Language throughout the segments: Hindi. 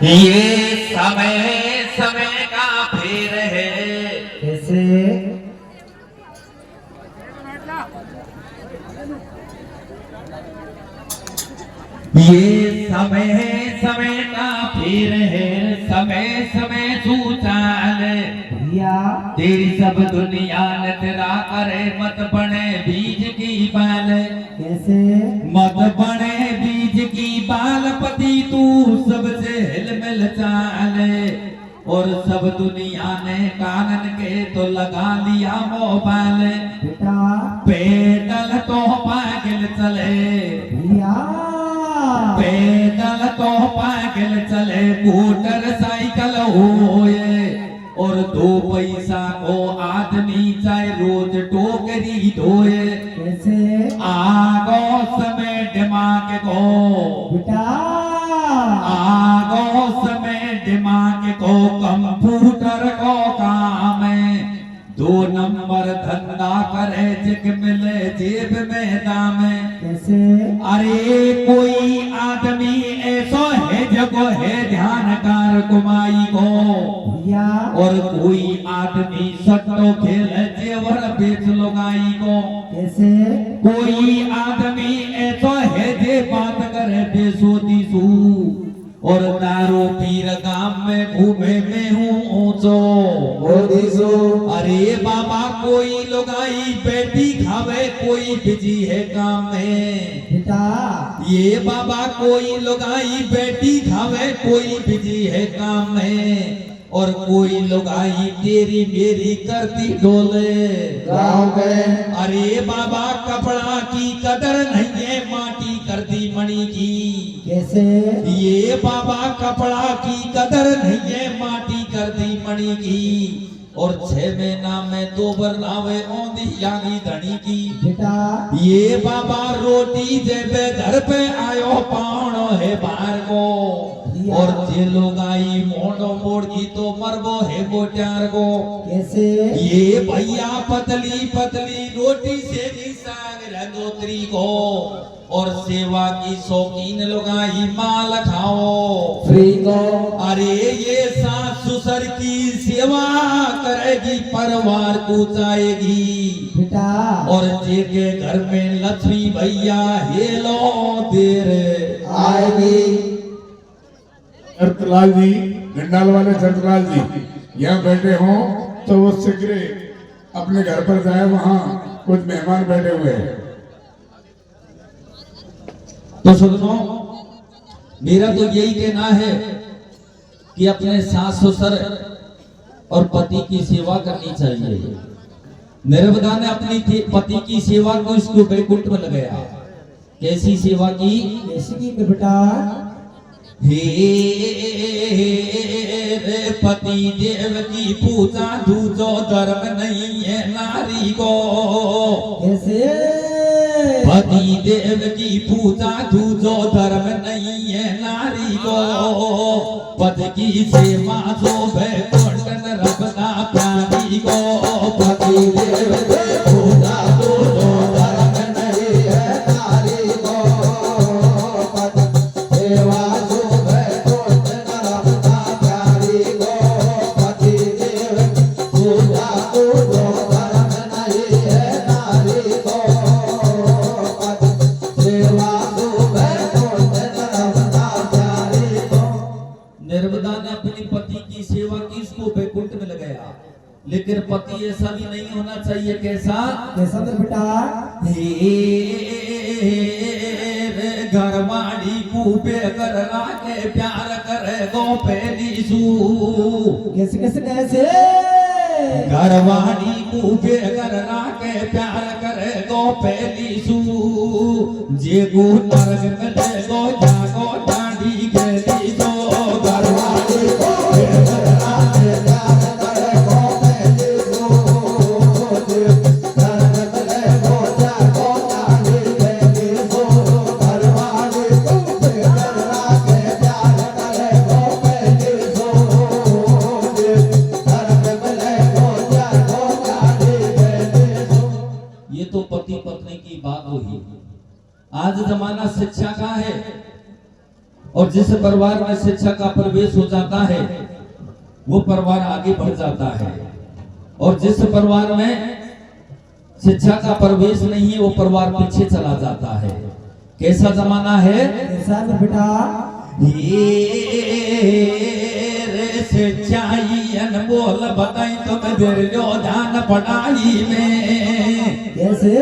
ये समय समय का फेर है। कैसे? ये समय समय का फेर है, समय समय सूचाल। भैया तेरी सब दुनिया न तेरा करे, मत बने बीज की बाल। कैसे? मत बने बीज की बाल, पति तू सबसे हिलमिल चाल। और सब दुनिया ने कानन के तो लगा लिया मोबाइल। बेटा पैदल तो पागल चले, भैया पैदल तो पागल चले, मोटरसाइकिल होए। और 2 पैसा को आदमी चाहे रोज टोकरी धोए। कैसे? आगो समय दिमाग को, बेटा आगो समय दिमाग को, कंप्यूटर को काम है। 2 नंबर धंधा करे, जिक मिले जेब में दाम। कैसे? अरे कोई आदमी ऐसा है जगो है ध्यानकार कुमाई को। भैया और कोई आदमी सट्टो खेल जेवर बेच लुगाई को। कैसे? कोई आदमी ऐसा है जे बात करे बेसोती सू। और दारू पीर गांव में घूमे में हूँ ऊंचो। अरे बाबा कोई लुगाई बेटी खावे, कोई बिजी है काम में। बेटा ये बाबा कोई लुगाई बेटी खावे, कोई बिजी है काम में। और कोई लुगाई तेरी मेरी करती डोले गाँव में। अरे बाबा कपड़ा की कदर नहीं है, माटी कर दी मणि की। कैसे? ये बाबा कपड़ा की कदर नहीं है, माटी कर दी मणि की। और 6 महीना में 2 बार लावे औंधी यानी धनी की। बेटा ये बाबा रोटी जेबे घर पे आयो पावनो है बाहर को। और जे लोग आई मोड़ो मोड़ की तो मरबो है गोट्यार को। कैसे? ये भैया पतली पतली रोटी से भी साग रंगोत्री को। और सेवा की शौकीन लुगाई माल खाओ फ्री को। अरे ये सास ससुर की सेवा करेगी, परिवार को चाहेगी। बेटा और जेके घर में लक्ष्मी भैया हेलो देर आएगी। शरतलाल जी, घंडाल वाले शरतलाल जी यहाँ बैठे हों तो वो शीघ्र अपने घर पर जाए, वहाँ कुछ मेहमान बैठे हुए हैं। तो सुनो, मेरा तो यही कहना है कि अपने सास ससुर और पति की सेवा करनी चाहिए। नर्मदा ने अपनी पति की सेवा को इसको बैकुंठ में लगाया। कैसी सेवा की? कैसी की बेटा? हे पति देव की पूजा दूजो धर्म नहीं है नारी को। कैसे? पति देव की पूजा दूजो धर्म नहीं है नारी को। पद की सेवा जो बैकुंठ रबना प्यारी को। पति देव की पूजा दूजो धर्म नहीं है नारी को। पद सेवा जो बैकुंठ रबना प्यारी को। पति देव पूजा दूजो धर्म नहीं है नारी को। नर्मदा ने अपने पति की सेवा की, इसको बैकुंठ में लगाया। लेकिन पति ऐसा भी नहीं होना चाहिए। कैसा? कैसा बेटा? घरवाड़ी कूपे कर राके प्यार करे गो पहली सू। कैसे कैसे कैसे? घरवाड़ी कूपे कर राके प्यार करे गो पहली सू। जे गो नरक मिले गो जागो डांडी गेली सो। घरवाड़ी कूपे कर राके प्यार करे गो पहली सू। नरक मिले गो जागो डांडी गेली सो। घरवाड़ी कूपे कर राके प्यार करे गो पहली सो। नरक मिले गो जागो डांडी गेली सो। ये तो पति पत्नी की बात हुई। आज जमाना शिक्षा का है। और जिस परिवार में शिक्षा का प्रवेश हो जाता है वो परिवार आगे बढ़ जाता है, और जिस परिवार में शिक्षा का प्रवेश नहीं है वो परिवार पीछे चला जाता है। कैसा जमाना है? कैसा मेरे बेटा? ये रे सच्चाई अनमोल बताई तुम्हें धैर्य ध्यान पढ़ाई में। कैसे?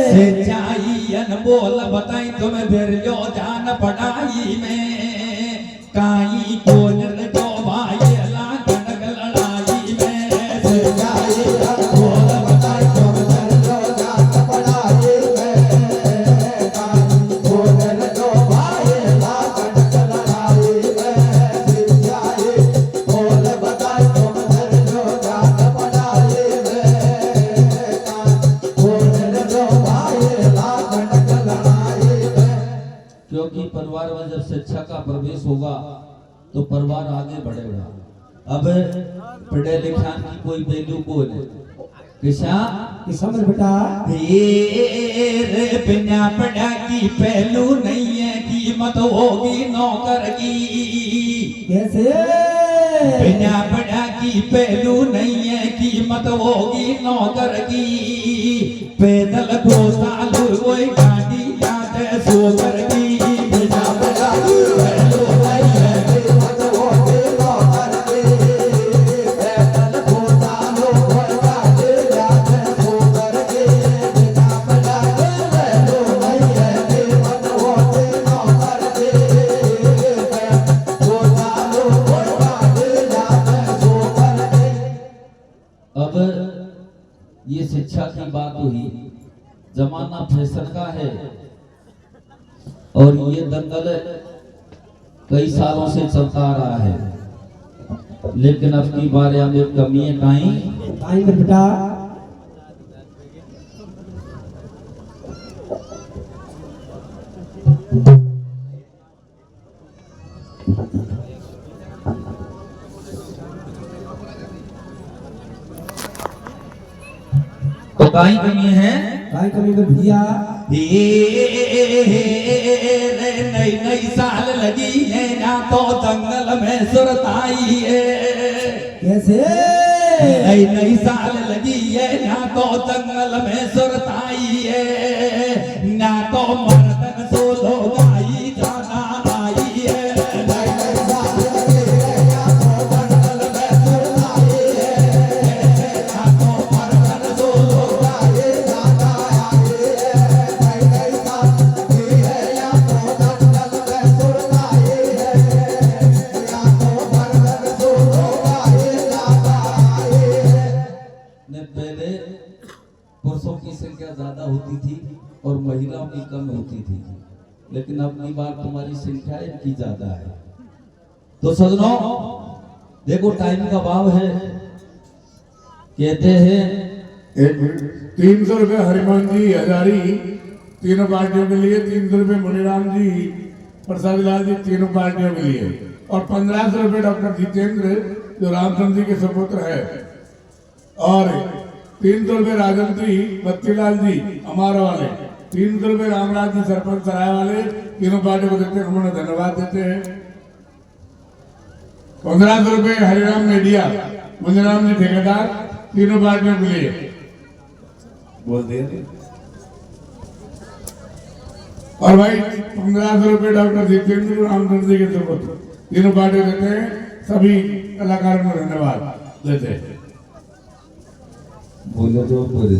सच्चाई अनमोल बताई तुम्हें धैर्य ध्यान पढ़ाई में। काई को निर्दो भाई लागन लड़ाई में। सच्चाई अनमोल बताई तुम्हें धैर्य ध्यान पढ़ाई में। काई को निर्दो भाई लागन लड़ाई में। सच्चाई अनमोल बताई तुम्हें धैर्य ध्यान पढ़ाई में। काई को निर्दो भाई लागन लड़ाई में। क्योंकि परिवार में जब शिक्षा का प्रवेश होगा तो परिवार आगे बढ़ेगा। अब पढ़े लिखान की कोई वैल्यू को नहीं। किसा मेरे बेटा? रे बिना पढ़ा की पहलू नहीं है, कीमत होगी नौकर की। कैसे? बिना पढ़ा की पहलू नहीं है, कीमत होगी नौकर की। पैदल 2 साल कोई गाड़ी याद है सोकर की। बिना पढ़ा की पहलू नहीं है, कीमत होगी नौकर की। पैदल 2 साल कोई गाड़ी याद है सोकर की। बिना पढ़ा की पहलू नहीं है, कीमत होगी नौकर की। पैदल 2 साल कोई गाड़ी याद है सोकर की। अब ये शिक्षा की बात हुई। जमाना फैशन का है और ये दंगल कई सालों से चलता आ रहा है, लेकिन अब की बार में कमी है। काई मेरे बेटा? तो काई कमी है? काई कमी मेरे भैया? नई नई साल लगी है ना तो जंगल में सुरताई है। कैसे? नई नई साल लगी है ना तो जंगल में सुरताई है। ना तो मर्दन सो लोग आई जाना आई है। नई नई साल लगी है ना तो जंगल में सुरताई है। ना तो मर्दन सो लोग आई जाना आई है। नई नई साल लगी है ना तो जंगल में सुरताई है। ना तो मर्दन सो लोग आई जाना आई है। ने पहले पुरुषों की संख्या ज्यादा होती थी और महिलाओं की कम होती थी, लेकिन अब की बार तुम्हारी संख्या इनकी ज्यादा है। तो सजनों देखो टाइम का भाव है। कहते हैं 300 रुपए हरिमान जी हजारी तीनों पार्टियों के लिए, 300 रुपए मुनीराम जी, प्रसाद लाल जी तीनों पार्टियों के लिए, और 1500 रुपए डॉक्टर जितेंद्र जो रामचंद्र जी के सुपुत्र है, और 300 रुपए राजंत्री बत्तीलाल जी अमारा वाले, 300 रुपए रामराज जी सरपंच सराय वाले, तीनों पार्टियों को देते हैं। हम उन्हें धन्यवाद देते हैं। 1500 रुपए हरिराम मेडिया मुंजराम जी ठेकेदार, तीनों पार्टियों के लिए बोल दिए। और भाई 1500 रुपए डॉक्टर जितेंद्र रामचंद्र जी के सुपुत्र, तीनों पार्टियों देते हैं। सभी कलाकारों को धन्यवाद देते हैं। बोले तो बोले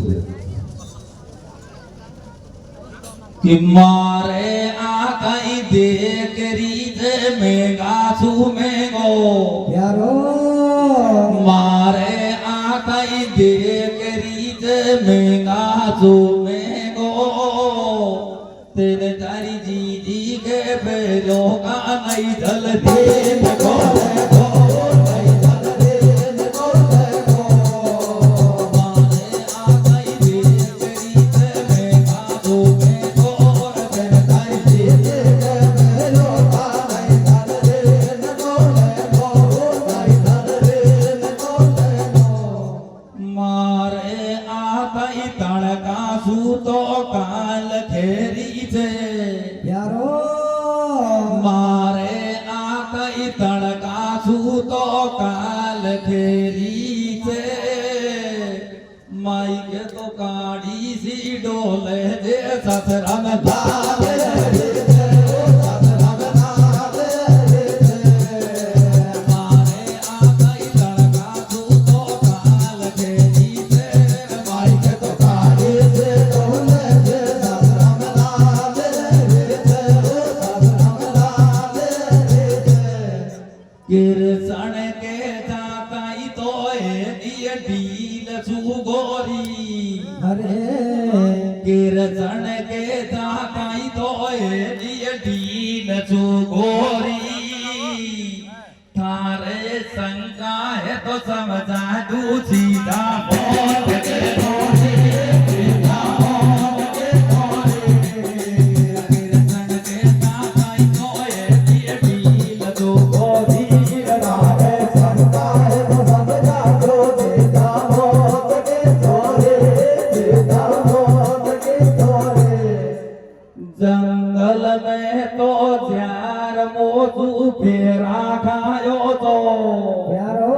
कि मारे आकाई देख रीत में गाछू में गो प्यारो मारे आकाई देख रीत में गाछू में गो तेरे तारी जी के बेलो का नहीं जल दे गो प्यारो काल खेरी से माई के तो काड़ी सी डोले जे ससरा में धार किरसण के जाताई तो दिए डील सुगोरी अरे किरसण के जाताई तो दिए डील सुगोरी थारे शंका है तो समझा दू सीधा बोल के बोली सीधा बोल के बोली किरसण के जाताई तो दिए डील सुगोरी जंगल में तो जार मोसू फेरा खायो तो प्यारो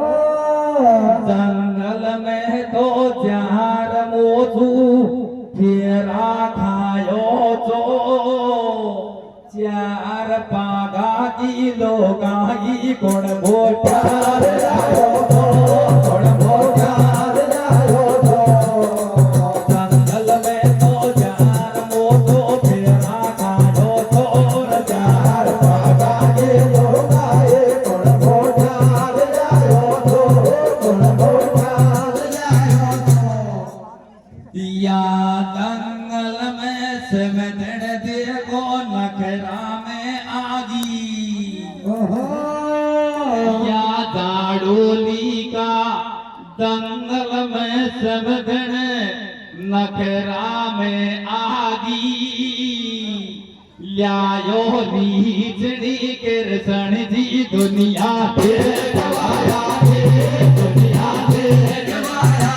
जंगल में तो जार मोसू फेरा खायो तो चार पागा की लोगाई गुण भोटार आयो तो गुण भोटार आयो तो जंगल में तो जार मोसू फेरा खायो तो चार पागा की लोगाई गुण भोटार आयो तो गुण भोटार आयो तो या जंगल में सिमटन देखो नखरा में आगी ओहो या दाड़ोली का दंगल में समझण नखरा में आगी ल्यायो नीचड़ी किरसण जी दुनिया देखवाया दुनिया देखवाया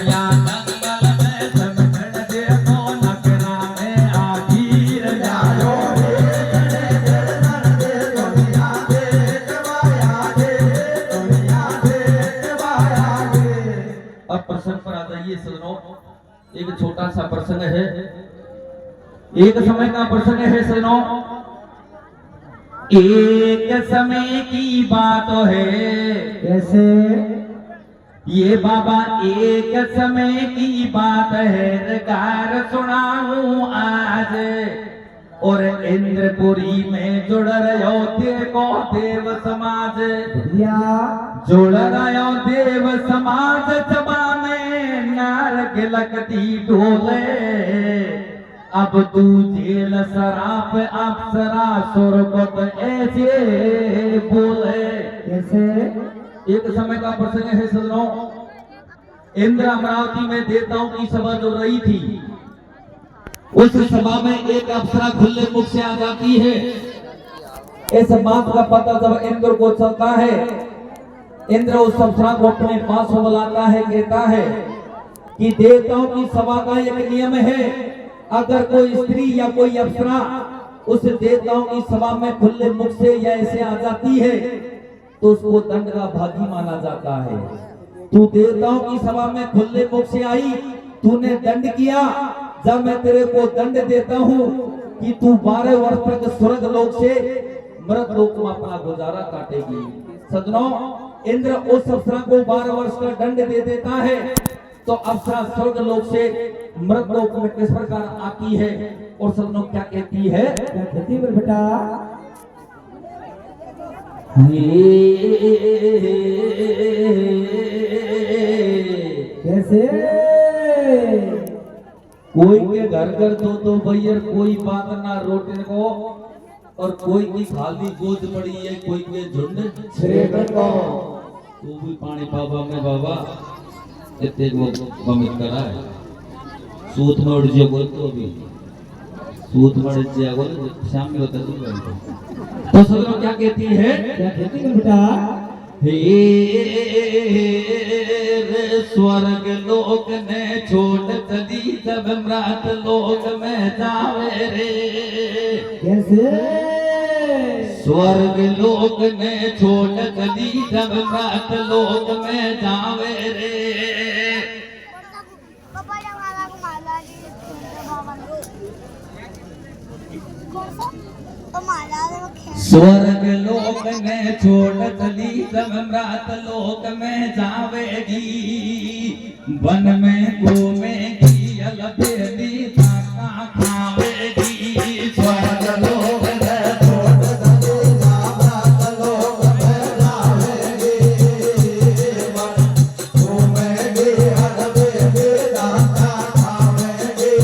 या दंगल में समझण देखो नखरा में आगी ल्यायो अब प्रसंग पर आ जाइए सजनों। एक छोटा सा प्रसंग है, एक समय का प्रसंग है सजनों। एक समय की बात है, कैसे ये बाबा एक समय की बात है, कार सुनाऊं आज। और इंद्रपुरी में जुड़ रहो देखो देव समाज, या जुड़ रहो देव समाज सभा में नार गिलकती डोले। अब तू जेल शराब अप्सरा सुरगत ऐसे बोले। कैसे एक समय का प्रसंग है सजनों। इंद्र अमरावती में देवताओं की सभा जो रही थी, उस सभा में एक अप्सरा खुले मुख से आ जाती है। इस बात का पता जब इंद्र को चलता है, इंद्र उस अप्सरा को अपने पास बुलाता है, कहता है कि देवताओं की सभा का एक नियम है, अगर कोई स्त्री या कोई अप्सरा उस देवताओं की सभा में खुले मुख से या ऐसे आ जाती है तो उसको दंड का भागी माना जाता है। तू देवताओं की सभा में खुले मुख से आई, तूने दंड किया, जब मैं तेरे को दंड देता हूँ कि तू 12 वर्ष तक स्वर्ग लोक से मृत लोक में अपना गुजारा काटेगी। सजनों, इंद्र उस अप्सरा को 12 वर्ष का दंड दे देता है, तो अप्सरा स्वर्ग लोक से मृत लोक में किस प्रकार आती है और सजनों क्या कहती है? क्या कहती है बेटा? कैसे कोई के घर घर दो भैया कोई बात ना रोटी को, और कोई की खाली गोद पड़ी है, कोई के झुंड छेड़ को। तू भी पानी बाबा में बाबा इतने वो बमित करा है। सूत में उड़ जियो बोल तो अभी सूत में उड़ जिया बोल शाम में होता तो सब लोग क्या कहती है? क्या कहती है बेटा? हे स्वर्ग लोक ने छोड़ चली जब मृत लोक में जावे रे। कैसे स्वर्ग लोक में छोड़ कली जब मृत लोक में जावे रे। स्वर्ग लोक में छोड़ कली जब मृत लोक में जावेगी, वन में घूमेगी अलबेली धाका खावेगी। स्वर्ग लोक में छोड़ कली जब मृत लोक में जावेगी, वन घूमेगी अलबेली धाका खावेगी।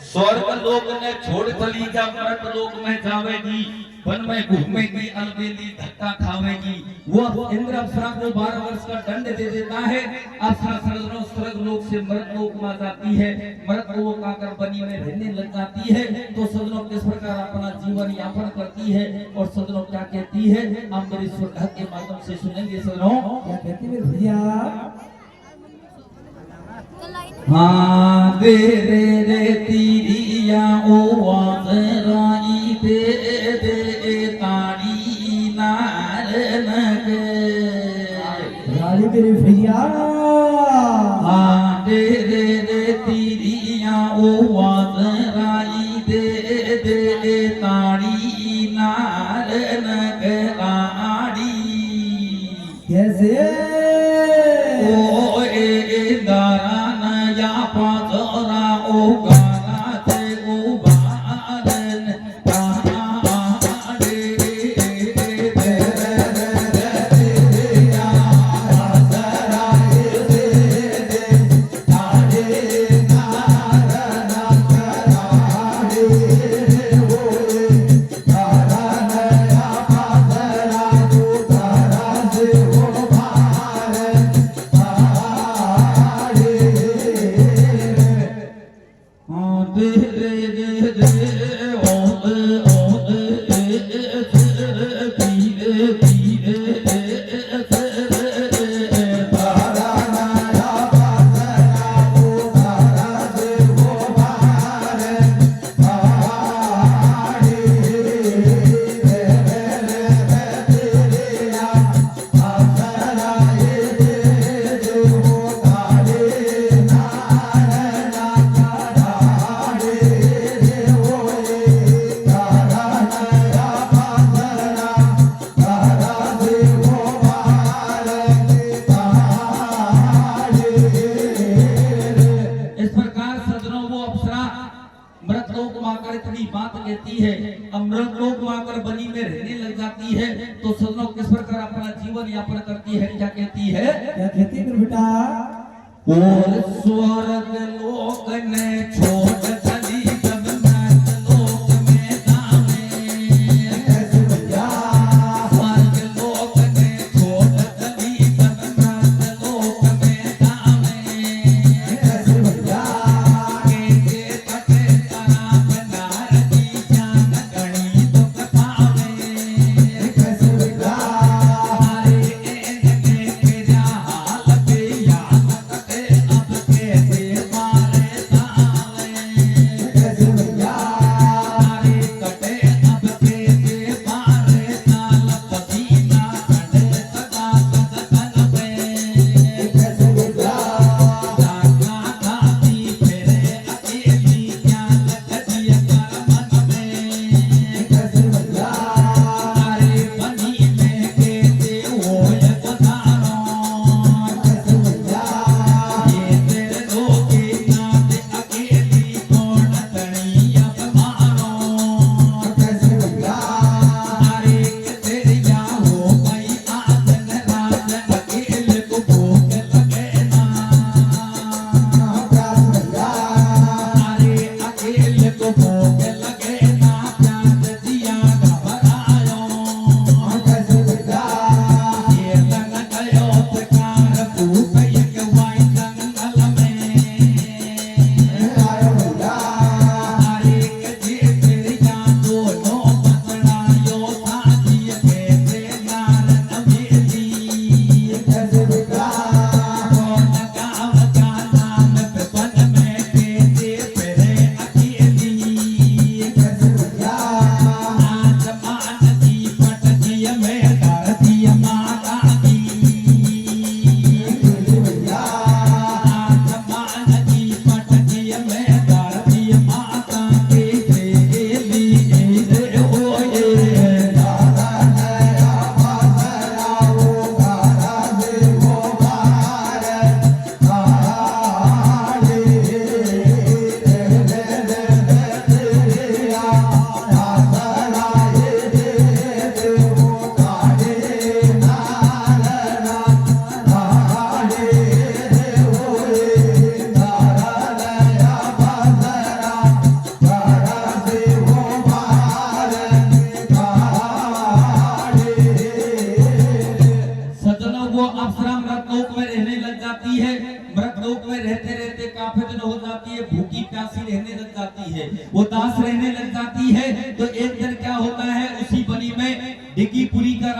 स्वर्ग लोक में छोड़ कली छोड़ चली जा मृत लोक में जावेगी, वन में घूमेगी अलबेली धक्का खावेगी। वो इंद्र अप्सरा को 12 वर्ष का दंड दे देता है। अप्सरा स्वर्ग लोक से मृत लोक में जाती है, मृत लोक आकर बनी में रहने लग जाती है। तो सदनों किस प्रकार अपना जीवन यापन करती है और सदनों क्या कहती है, हम मेरी श्रद्धा के माध्यम से सुनेंगे। सदनों क्या कहती मेरे भैया? हाँ दे रे तीरिया ओ वाजराई दे दे ताड़ी नारन के। रानी मेरे भैया। हाँ दे रे तीरिया ओ वाजराई दे दे ताड़ी नारन के आड़ी। कैसे? ओ ए दारा या पाजरा ओ गाना ते ओ बारन ताड़े दे या सराय दे ताड़े नारना कराड़े होए तारा नया पाजरा ओ तारा से ओ बारन अमृत लोक में आकर बनी में रहने लग जाती है। तो सदनों किस प्रकार अपना जीवन यापन करती है, क्या कहती है? क्या कहती मेरे बेटा? और स्वर्ग लोक ने छोड़ चली जब मृत लोक में जावे। कैसे भैया? स्वर्ग लोक ने छोड़ चली जब मृत लोक में जावे। कैसे भैया? के तटे शराब नारदी जान गणी दुख पावे। कैसे भैया? हरे एन के क्या हाल पे याद करते अब कैसे मारे तावे।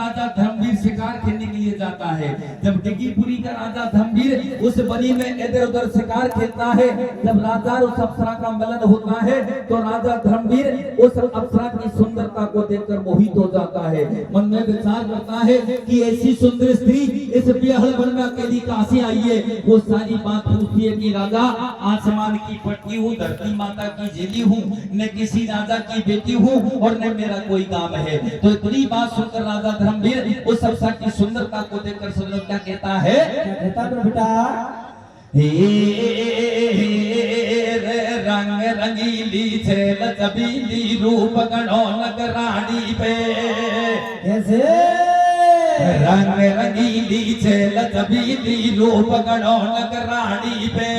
राजा धर्मवीर शिकार खेलने के लिए जाता है। जब डिग्गीपुरी का राजा धर्मवीर उस बनी में इधर उधर शिकार खेलता है, जब राजा और उस अप्सरा का मिलन होता है तो राजा धर्मवीर उस अप्सरा की सुंदरता को देखकर मोहित हो जाता है। मन में विचार करता है कि ऐसी सुंदर स्त्री इस बेहल वन में अकेली कहां से आई है। वो सारी बात पूछती है कि राजा, आसमान की पटकी हूँ, धरती माता की जेली हूँ, न किसी राजा की बेटी हूँ और न मेरा कोई काम है। तो इतनी बात सुनकर राजा धर्मवीर उस अप्सरा की सुंदरता को देखकर सुन लो क्या कहता है। क्या कहता है बेटा? रंग रंगीली छेल छबीली रूप गणो नगरानी पे, कैसे? रंग रंगीली छेल छबीली रूप गणो नगरानी पे,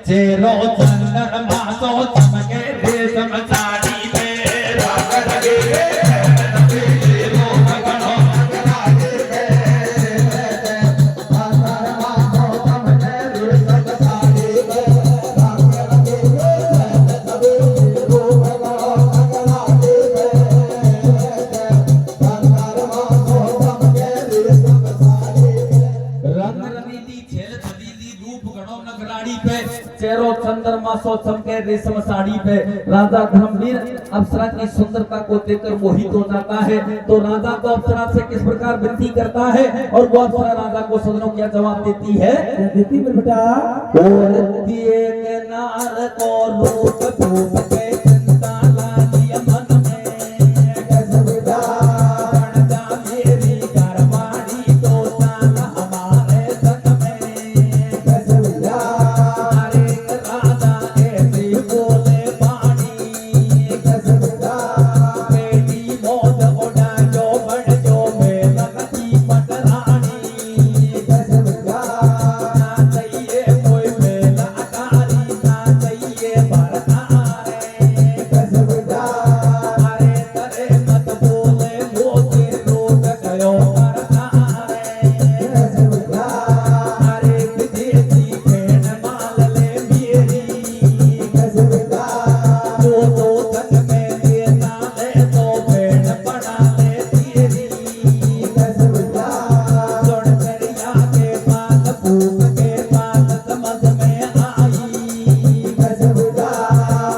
चेरो चंद्रमा सो चमके रेशम साड़ी पे, रंग रंगीली चेहरो चंद्रमा सो चमके रेशम साड़ी पे, राजा धर्मवीर अप्सरा की सुंदरता को देखकर मोहित हो जाता है। तो राजा को अप्सरा से किस प्रकार विनती करता है और वो अप्सरा राजा को सदनों क्या जवाब देती है। क्या देती है बेटा? दिए के नार को रूप धूप के चिंता लागी मन में, कैसे बेटा? बन जा मेरी घरवाली तो साल हमारे संग में, कैसे बेटा? कैसे बेटा? बेटी मौत उड़ा जो बड़ जो में लगती पटरानी, कैसे बेटा? ना चाहिए कोई मेला अटारी, ना चाहिए भरतारे, कैसे बेटा? अरे तरे मत बोले मोते रोट गयो भरतारे, कैसे बेटा? अरे विदेशी भेड़ माल ले मेरी, कैसे बेटा? जो तो संग में देता ले तो भेड़ बना ले तेरी, कैसे बेटा? सुन करिया के बात भूख के बात समझ में आई, कैसे बेटा?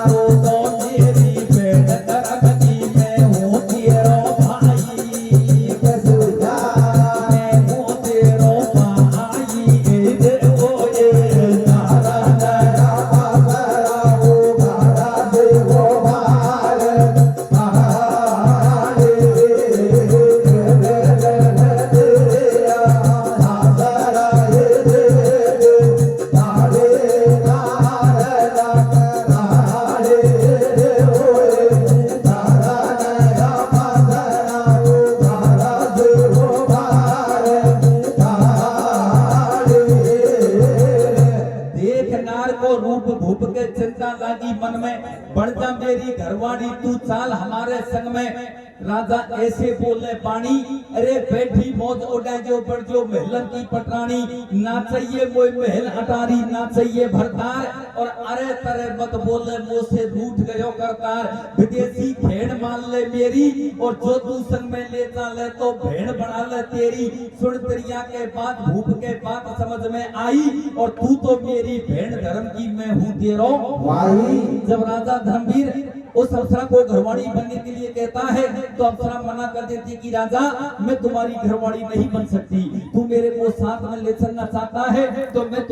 तो मेरी भेड़ करगती में हूँ तेरो भाई, कैसे बेटा? मैं हूँ तेरो भाई, ए देवो ये तारा नया पापरा हो भारा देवो भार आरे तारा हे तारे तारा तारे होए तारा नया पापरा हो भारा देवो भार देख नार को रूप भूप के चिंता लागी मन में, बढ़ जा मेरी घरवाड़ी तू चाल हमारे संग में। राजा ऐसे बोले पानी, अरे बैठी मौज उड़े जो बढ़ जो महलन की पटरानी, ना चाहिए कोई महल अटारी, ना चाहिए भरतार, और अरे तरे मत बोले मुँह से रूठ गयो करतार, विदेशी भेड़ मान ले मेरी और जो तू संग में लेता ले तो भेड़ बना ले तेरी। सुन दरिया के बात भूप के बात समझ में आई और तू तो मेरी भेड़ धर्म की मैं हूँ तेरो भाई। जब राजा धर्मवीर उस अप्सरा को घरवाड़ी बनने के लिए कहता है तो अप्सरा मना कर देती कि राजा मैं तुम्हारी घरवाड़ी नहीं बन सकती, तू मेरे को साथ में ले चलना चाहता है तो मैं